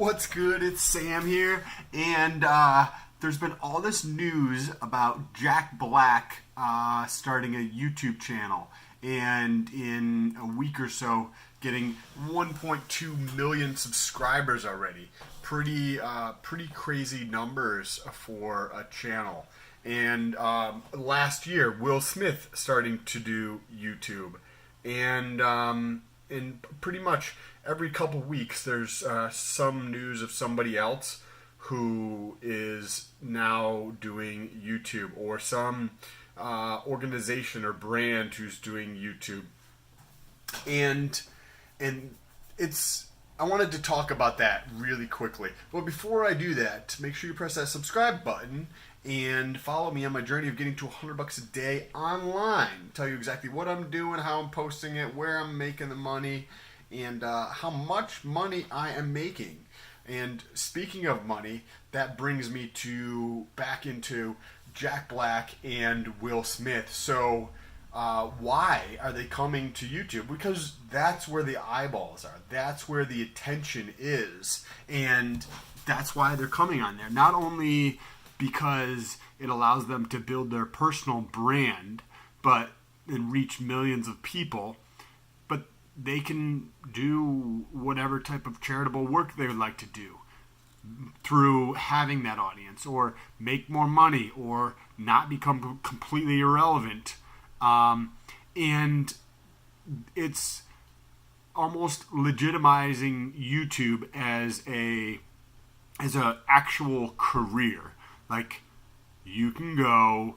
What's good? It's Sam here, and there's been all this news about Jack Black starting a YouTube channel, and in a week or so, getting 1.2 million subscribers already. Pretty crazy numbers for a channel. And last year, Will Smith starting to do YouTube, and pretty much every couple weeks there's some news of somebody else who is now doing YouTube, or some organization or brand who's doing YouTube. And it's, I wanted to talk about that really quickly. But before I do that, make sure you press that subscribe button and follow me on my journey of getting to $100 a day online. Tell you exactly what I'm doing, how I'm posting it, where I'm making the money, and how much money I am making. And speaking of money, that brings me back into Jack Black and Will Smith. So why are they coming to YouTube? Because that's where the eyeballs are. That's where the attention is. And that's why they're coming on there. Not only because it allows them to build their personal brand and reach millions of people, but they can do whatever type of charitable work they would like to do through having that audience, or make more money, or not become completely irrelevant. And it's almost legitimizing YouTube as a actual career. Like, you can go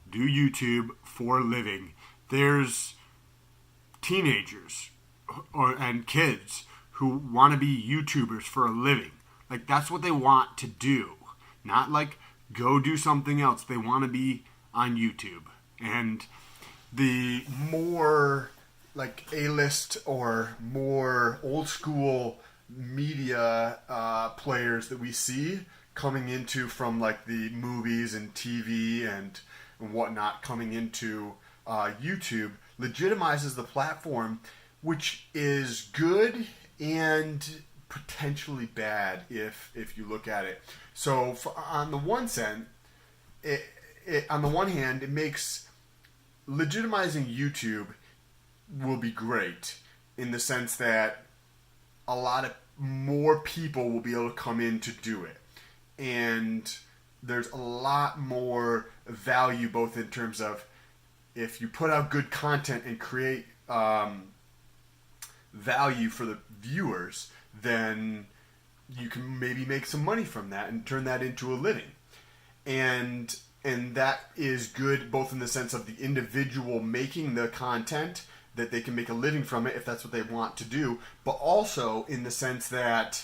do YouTube for a living. There's teenagers and kids who want to be YouTubers for a living. Like, that's what they want to do. Not like go do something else. They want to be on YouTube. And the more like A-list or more old school media players that we see coming into from like the movies and TV and whatnot, coming into YouTube, legitimizes the platform, which is good and potentially bad if you look at it. So on the one hand, it makes legitimizing YouTube will be great in the sense that a lot of more people will be able to come in to do it. And there's a lot more value, both in terms of if you put out good content and create value for the viewers, then you can maybe make some money from that and turn that into a living. And that is good both in the sense of the individual making the content, that they can make a living from it if that's what they want to do, but also in the sense that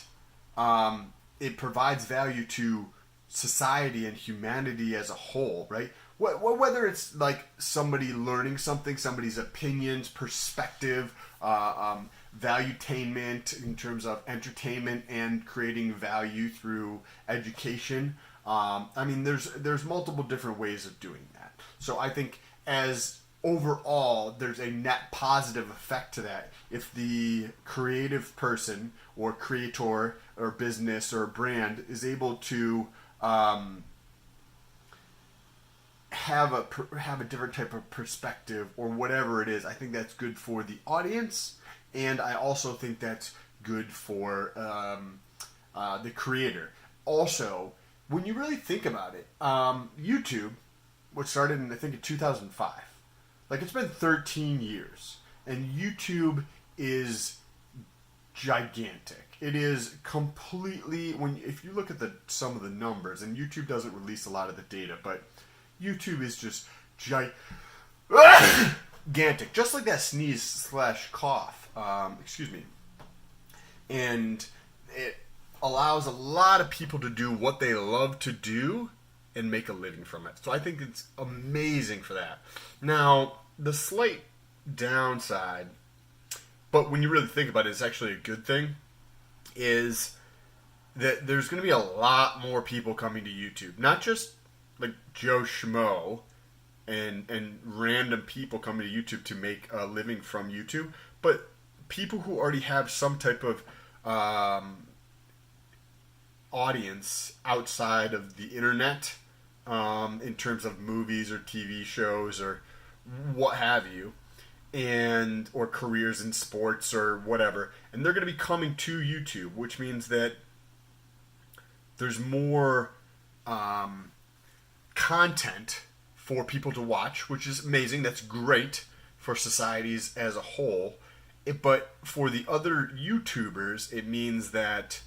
it provides value to society and humanity as a whole, right? Whether it's like somebody learning something, somebody's opinions, perspective, valuetainment in terms of entertainment and creating value through education. I mean, there's multiple different ways of doing that. So I think as overall, there's a net positive effect to that. If the creative person or creator or business or brand is able to have a different type of perspective or whatever it is, I think that's good for the audience, and I also think that's good for the creator. Also, when you really think about it, YouTube, which started in, I think, in 2005, like, it's been 13 years, and YouTube is gigantic. It is completely, if you look at some of the numbers, and YouTube doesn't release a lot of the data, but YouTube is just gigantic, just like that sneeze/cough. Excuse me. And it allows a lot of people to do what they love to do and make a living from it. So I think it's amazing for that. Now, the slight downside, but when you really think about it, it's actually a good thing, is that there's going to be a lot more people coming to YouTube. Not just like Joe Schmo and random people coming to YouTube to make a living from YouTube, but people who already have some type of audience outside of the internet, in terms of movies or TV shows or what have you, and or careers in sports or whatever, and they're going to be coming to YouTube, which means that there's more content for people to watch, which is amazing. That's great for societies as a whole. But for the other YouTubers, it means that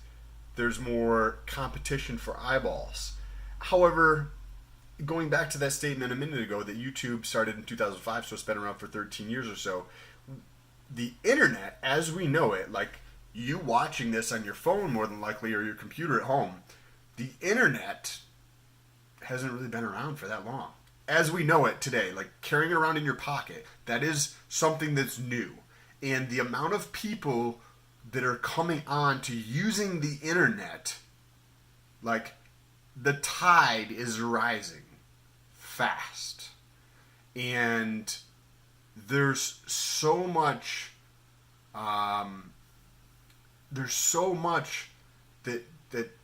there's more competition for eyeballs. However, going back to that statement a minute ago that YouTube started in 2005, so it's been around for 13 years or so, the internet, as we know it, like you watching this on your phone more than likely or your computer at home, the internet hasn't really been around for that long. As we know it today, like carrying it around in your pocket, that is something that's new. And the amount of people that are coming on to using the internet, like the tide is rising fast. And there's so much that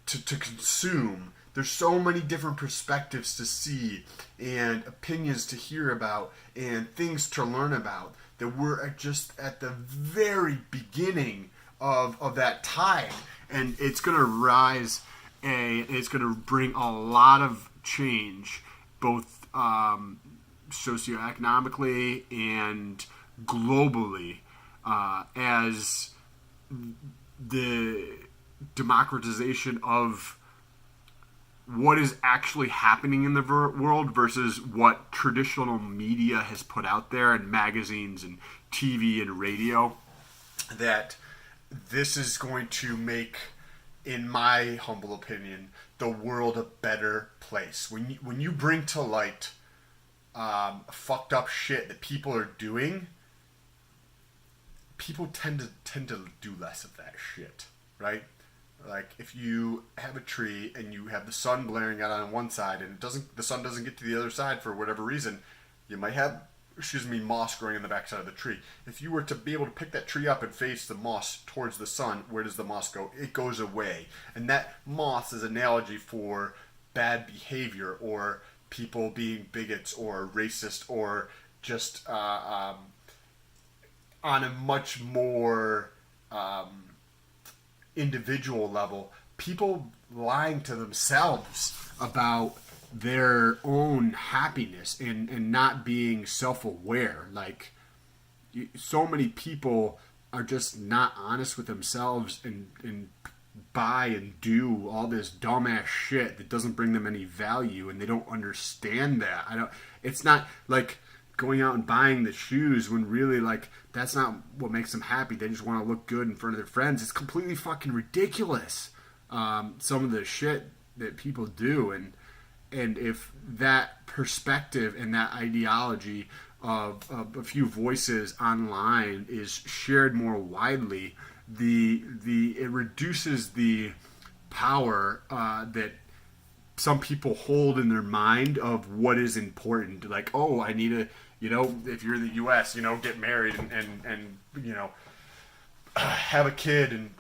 to consume. There's so many different perspectives to see and opinions to hear about and things to learn about that we're just at the very beginning of that tide. And it's going to rise and it's going to bring a lot of change, both socioeconomically and globally, as the democratization of what is actually happening in the world versus what traditional media has put out there and magazines and TV and radio, that this is going to make, in my humble opinion, the world a better place. When you bring to light fucked up shit that people are doing, people tend to do less of that shit, right? Like if you have a tree and you have the sun blaring out on one side and the sun doesn't get to the other side for whatever reason, you might have, moss growing in the backside of the tree. If you were to be able to pick that tree up and face the moss towards the sun, where does the moss go? It goes away. And that moss is an analogy for bad behavior or people being bigots or racist or just on a much more individual level, people lying to themselves about their own happiness and not being self-aware. Like, so many people are just not honest with themselves and buy and do all this dumbass shit that doesn't bring them any value, and they don't understand that. It's not like going out and buying the shoes when really, like, that's not what makes them happy. They just want to look good in front of their friends. It's completely fucking ridiculous, some of the shit that people do. And if that perspective and that ideology of a few voices online is shared more widely, it reduces the power that some people hold in their mind of what is important. Like, oh, I need to, if you're in the U.S., get married and have a kid and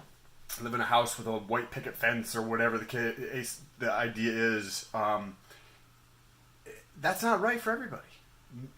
live in a house with a white picket fence or whatever the idea is. That's not right for everybody.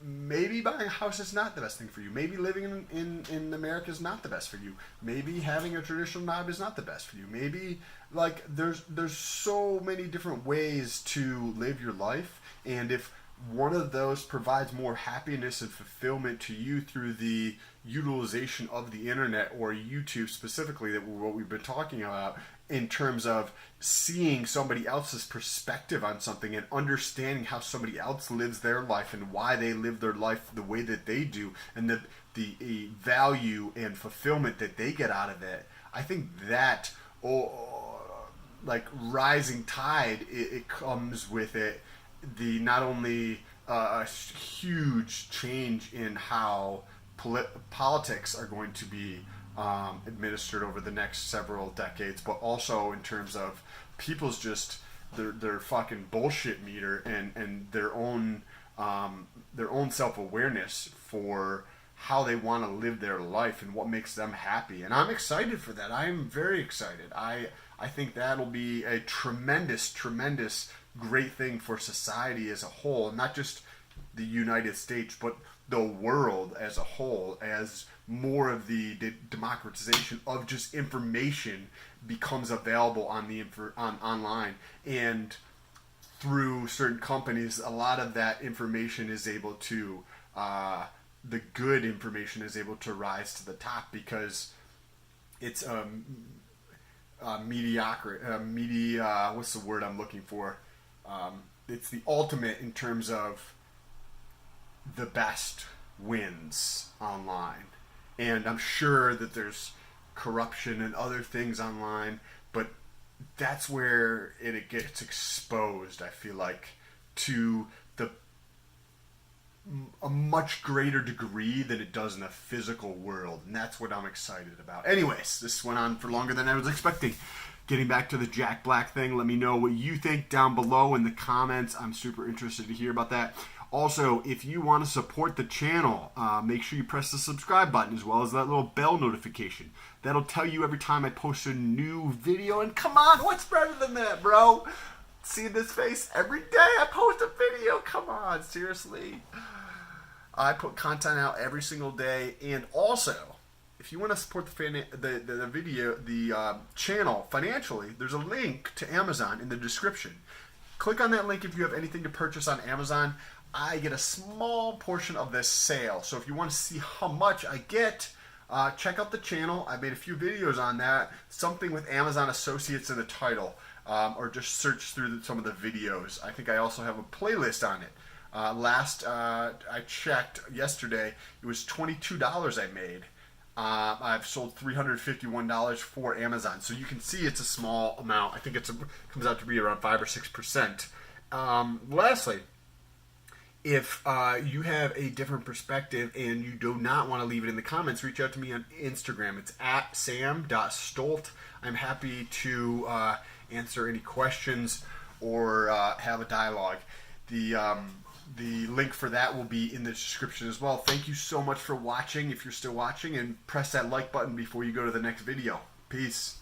Maybe buying a house is not the best thing for you. Maybe living in America is not the best for you. Maybe having a traditional job is not the best for you. Maybe, like, there's so many different ways to live your life, and if one of those provides more happiness and fulfillment to you through the utilization of the internet or YouTube specifically, that what we've been talking about in terms of seeing somebody else's perspective on something and understanding how somebody else lives their life and why they live their life the way that they do, and the value and fulfillment that they get out of it, I think that, like rising tide, it comes with it not only a huge change in how politics are going to be administered over the next several decades, but also in terms of people's just their fucking bullshit meter and their own self-awareness for how they want to live their life and what makes them happy. And I'm excited for that. I am very excited. I I think that'll be a tremendous, tremendous great thing for society as a whole, not just the United States, but the world as a whole, as more of the democratization of just information becomes available on the online, and through certain companies, a lot of that information is able to the good information is able to rise to the top because it's media. What's the word I'm looking for? It's the ultimate in terms of the best wins online. And I'm sure that there's corruption and other things online, but that's where it gets exposed, I feel like, to a much greater degree than it does in the physical world. And that's what I'm excited about. Anyways, this went on for longer than I was expecting. Getting back to the Jack Black thing, let me know what you think down below in the comments. I'm super interested to hear about that. Also, if you want to support the channel, make sure you press the subscribe button as well as that little bell notification. That'll tell you every time I post a new video. And come on, what's better than that, bro? See this face every day I post a video. Come on, seriously. I put content out every single day. And also, if you want to support the channel financially, there's a link to Amazon in the description. Click on that link if you have anything to purchase on Amazon. I get a small portion of this sale. So if you want to see how much I get, check out the channel. I made a few videos on that. Something with Amazon Associates in the title. Or just search through some of the videos. I think I also have a playlist on it. Last I checked yesterday, it was $22 I made. I've sold $351 for Amazon. So you can see it's a small amount. I think it comes out to be around 5 or 6%. Lastly, if you have a different perspective and you do not want to leave it in the comments, reach out to me on Instagram. It's at sam.stolt. I'm happy to answer any questions or have a dialogue. The link for that will be in the description as well. Thank you so much for watching, if you're still watching, and press that like button before you go to the next video. Peace.